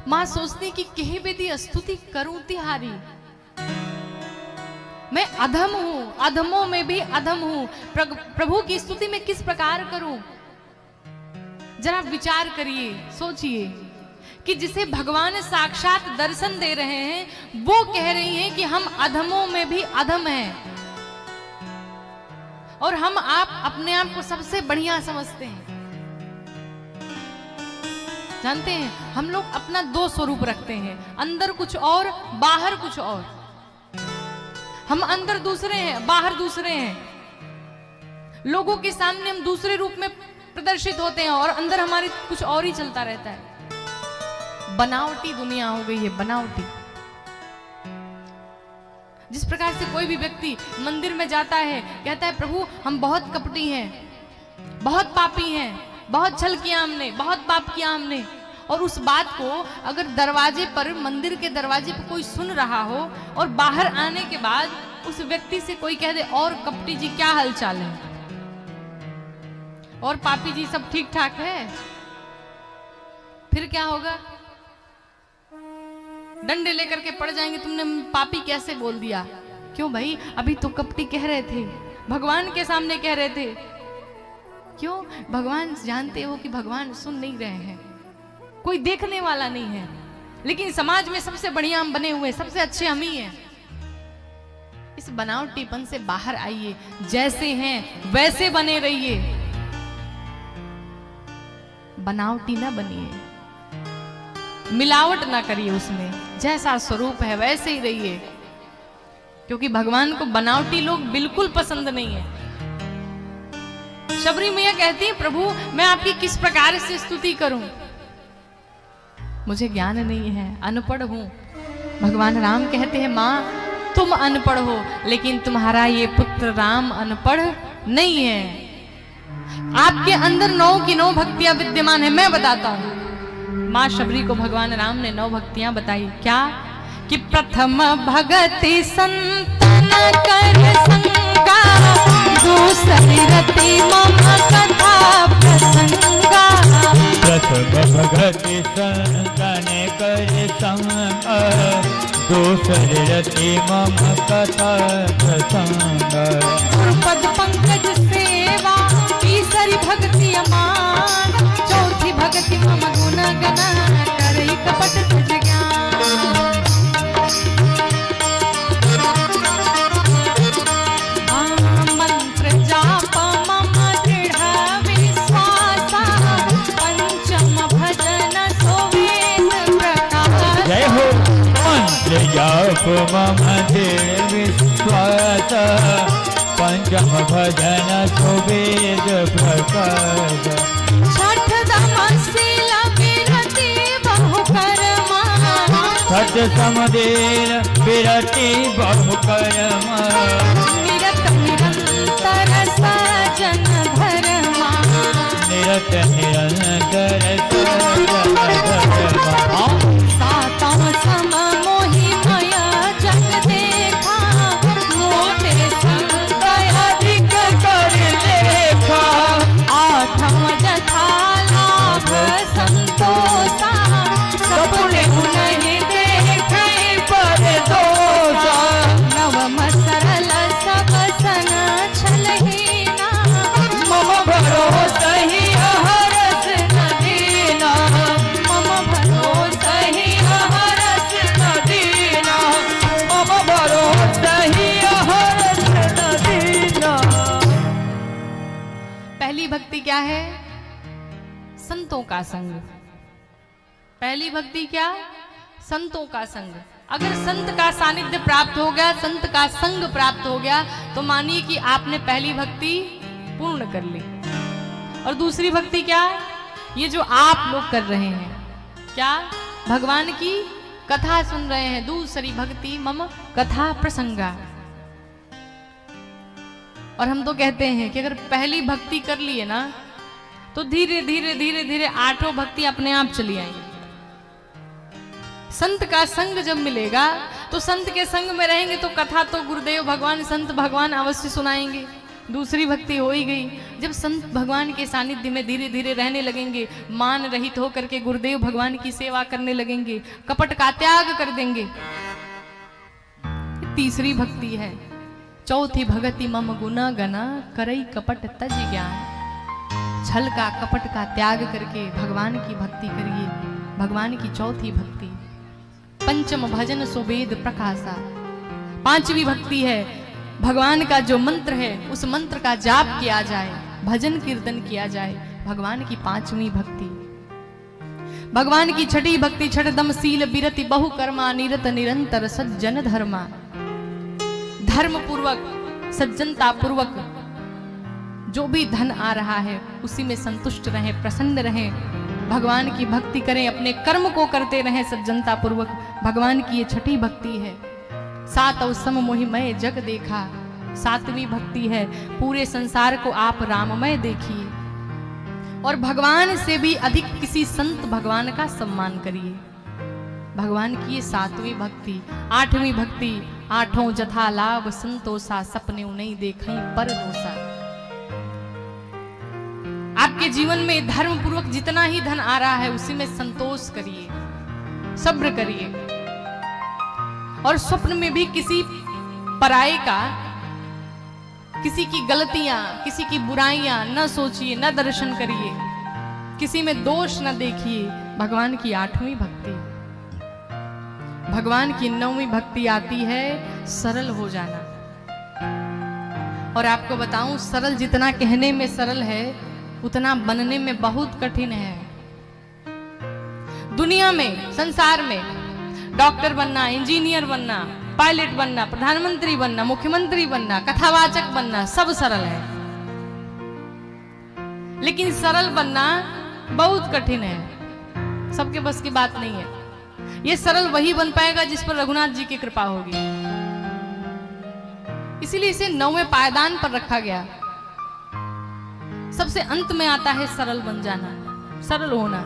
मां सोचती कि कहीं बेदी स्तुति करूं तिहारी, मैं अधम हूं, अधमों में भी अधम हूं, प्रभु की स्तुति में किस प्रकार करूं। जरा विचार करिए, सोचिए कि जिसे भगवान साक्षात दर्शन दे रहे हैं वो कह रही हैं कि हम अधमों में भी अधम हैं, और हम आप अपने आप को सबसे बढ़िया समझते हैं। जानते हैं हम लोग अपना दो स्वरूप रखते हैं, अंदर कुछ और बाहर कुछ और। हम अंदर दूसरे हैं, बाहर दूसरे हैं। लोगों के सामने हम दूसरे रूप में प्रदर्शित होते हैं और अंदर हमारे कुछ और ही चलता रहता है। बनावटी दुनिया हो गई है, बनावटी। जिस प्रकार से कोई भी व्यक्ति मंदिर में जाता है, कहता है प्रभु हम बहुत कपटी हैं, बहुत पापी हैं, बहुत छल किया हमने, बहुत पाप किया हमने, और उस बात को अगर दरवाजे पर, मंदिर के दरवाजे पर कोई सुन रहा हो और बाहर आने के बाद उस व्यक्ति से कोई कह दे और कपटी जी क्या हालचाल है, और पापी जी सब ठीक ठाक है, फिर क्या होगा? डंडे लेकर के पड़ जाएंगे, तुमने पापी कैसे बोल दिया। क्यों भाई, अभी तो कपटी कह रहे थे, भगवान के सामने कह रहे थे। क्यों? भगवान जानते हो कि भगवान सुन नहीं रहे हैं, कोई देखने वाला नहीं है, लेकिन समाज में सबसे बढ़िया हम बने हुए, सबसे अच्छे हम ही हैं। इस बनावटीपन से बाहर आइए, जैसे हैं वैसे बने रहिए, बनावटी ना बनिए, मिलावट ना करिए उसमें, जैसा स्वरूप है वैसे ही रहिए, क्योंकि भगवान को बनावटी लोग बिल्कुल पसंद नहीं है। शबरी मैया कहती है प्रभु मैं आपकी किस प्रकार से स्तुति करूं, मुझे ज्ञान नहीं है, अनपढ़ हूं। भगवान राम कहते हैं मां तुम अनपढ़ हो, लेकिन तुम्हारा ये पुत्र राम अनपढ़ नहीं है। आपके अंदर 9 की 9 भक्तियां विद्यमान है। मैं बताता हूं, मां शबरी को भगवान राम ने 9 भक्तियां बताई। क्या? कि प्रथम भगति संतन कर संगा, दूसरी रति मम कथा प्रसंगा। प्रथम भगति संतन कर संगा, दूसरी रति मम कथा प्रसंगा। पद पंकज सेवा तीसरी भक्ति अमान, चौथी भक्ति मम गुण गना, करई कपट तुझ ज्ञान। मंत्र जाप मम दृढ़ विश्वासा, पंचम भजन सोवेद प्रकाश। जय हो। मंत्र जाप मम दृढ़ विश्वासा, पंचम भजन सुवेद प्रकाश। छठ दमशील विरति बहु कर्मा, छठ समदेर विरति बहु कर्मा। निरत निरंतर सजन धर्मा, निरत निरंतर सजन धर्मा। सातम सम मोहि मया जग देखा, मोटे संग अधिक कर लेखा। आठम जथा लाभ संतोषा, सपुने नहीं देखे पर दोषा। नवम सरल सब सन छलहीना, मम भरोसा ही हरस न दीना। मम भरोसा ही हरस न दीना, मम भरोसा ही हरस न दीना। पहली भक्ति क्या है? संतों का संग। पहली भक्ति क्या? संतों का संग। अगर संत का सानिध्य प्राप्त हो गया, संत का संग प्राप्त हो गया, तो मानिए कि आपने पहली भक्ति पूर्ण कर ली। और दूसरी भक्ति क्या? ये जो आप लोग कर रहे हैं, क्या? भगवान की कथा सुन रहे हैं। दूसरी भक्ति मम कथा प्रसंगा। और हम तो कहते हैं कि अगर पहली भक्ति कर लिए ना, तो धीरे धीरे धीरे धीरे 8 भक्ति अपने आप चली आएंगी। संत का संग जब मिलेगा, तो संत के संग में रहेंगे तो कथा तो गुरुदेव भगवान संत भगवान अवश्य सुनाएंगे। दूसरी भक्ति हो ही गई। जब संत भगवान के सानिध्य में धीरे धीरे रहने लगेंगे, मान रहित होकर के गुरुदेव भगवान की सेवा करने लगेंगे, कपट का त्याग कर देंगे, तीसरी भक्ति है। चौथी भगति मम गुना गना करई कपट तज ज्ञान। छल का कपट का त्याग करके भगवान की भक्ति करिए, भगवान की चौथी भक्ति। पंचम भजन सुवेद प्रकाशा। पांचवी भक्ति है भगवान का जो मंत्र है उस मंत्र का जाप किया जाए, भजन कीर्तन किया जाए, भगवान की पांचवी भक्ति। भगवान की छठी भक्ति छठदम शील बिरति बहु कर्मा निरत निरंतर सज्जन धर्मा। धर्म पूर्वक सज्जनता पूर्वक जो भी धन आ रहा है उसी में संतुष्ट रहें, प्रसन्न रहें, भगवान की भक्ति करें, अपने कर्म को करते रहें सज्जनता पूर्वक। भगवान की ये छठी भक्ति है। सात अवसम मोहिमय जग देखा। सातवीं भक्ति है पूरे संसार को आप राममय देखिए और भगवान से भी अधिक किसी संत भगवान का सम्मान करिए। भगवान की ये सातवीं भक्ति। आठवीं भक्ति आठों जथा लाभ संतोषा सपने नहीं देखई पर दोषा। आपके जीवन में धर्म पूर्वक जितना ही धन आ रहा है उसी में संतोष करिए, सब्र करिए और स्वप्न में भी किसी पराये का, किसी की गलतियां, किसी की बुराइयां न सोचिए, न दर्शन करिए, किसी में दोष न देखिए। भगवान की आठवीं भक्ति। भगवान की नौवीं भक्ति आती है सरल हो जाना। और आपको बताऊं, सरल जितना कहने में सरल है उतना बनने में बहुत कठिन है। दुनिया में, संसार में डॉक्टर बनना, इंजीनियर बनना, पायलट बनना, प्रधानमंत्री बनना, मुख्यमंत्री बनना, कथावाचक बनना सब सरल है, लेकिन सरल बनना बहुत कठिन है। सबके बस की बात नहीं है। ये सरल वही बन पाएगा जिस पर रघुनाथ जी की कृपा होगी। इसीलिए इसे 9वें पायदान पर रखा गया। सबसे अंत में आता है सरल बन जाना, सरल होना।